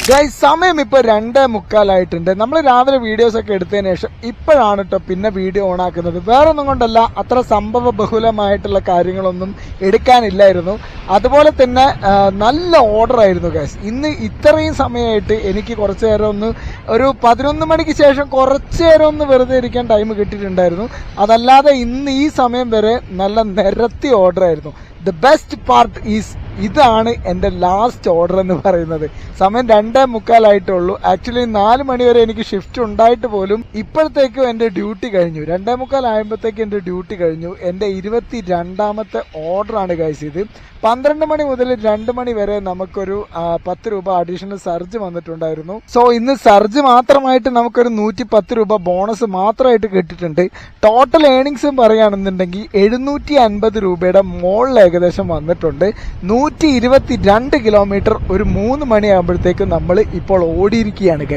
Guys സമയം ഇപ്പൊ 2:45 നമ്മൾ രാവിലെ വീഡിയോസ് ഒക്കെ എടുത്തതിന് ശേഷം ഇപ്പോഴാണ് കേട്ടോ പിന്നെ വീഡിയോ ഓൺ ആക്കുന്നത്. വേറെ ഒന്നും കൊണ്ടല്ല, അത്ര സംഭവ ബഹുലമായിട്ടുള്ള കാര്യങ്ങളൊന്നും എടുക്കാനില്ലായിരുന്നു. അതുപോലെ തന്നെ നല്ല ഓർഡർ ആയിരുന്നു ഗൈസ്. ഇന്ന് ഇത്രയും സമയമായിട്ട് എനിക്ക് കുറച്ചു നേരം ഒരു 11 മണിക്ക് ശേഷം കുറച്ചു നേരം വെറുതെ ഇരിക്കാൻ ടൈം കിട്ടിയിട്ടുണ്ടായിരുന്നു. അതല്ലാതെ ഇന്ന് ഈ സമയം വരെ നല്ല നിരത്തി ഓർഡർ ആയിരുന്നു. ദ ബെസ്റ്റ് പാർട്ട് ഈസ് ഇതാണ് എൻ്റെ ലാസ്റ്റ് ഓർഡർ എന്ന് പറയുന്നത്. സമയം 2:45 ആക്ച്വലി 4 മണി വരെ എനിക്ക് ഷിഫ്റ്റ് ഉണ്ടായിട്ട് പോലും ഇപ്പോഴത്തേക്കും എൻ്റെ ഡ്യൂട്ടി കഴിഞ്ഞു. 2:45 ആയപ്പോഴത്തേക്ക് എൻ്റെ ഡ്യൂട്ടി കഴിഞ്ഞു. എൻ്റെ 22ാമത്തെ ഓർഡറാണ് ഗൈസ് ഇത്. 12 മണി മുതൽ 2 മണി വരെ നമുക്കൊരു 10 രൂപ അഡീഷണൽ സർജ് വന്നിട്ടുണ്ടായിരുന്നു. സോ ഇന്ന് സർജ് മാത്രമായിട്ട് നമുക്കൊരു 110 രൂപ ബോണസ് മാത്രമായിട്ട് കിട്ടിയിട്ടുണ്ട്. ടോട്ടൽ ഏണിങ്സും പറയുകയാണെന്നുണ്ടെങ്കിൽ 750 രൂപയുടെ മോളിൽ ഏകദേശം വന്നിട്ടുണ്ട്. 122 കിലോമീറ്റർ ഒരു 3 മണിയാകുമ്പോഴത്തേക്കും നമ്മൾ ഇപ്പോൾ ഓടിയിരിക്കുകയാണ്.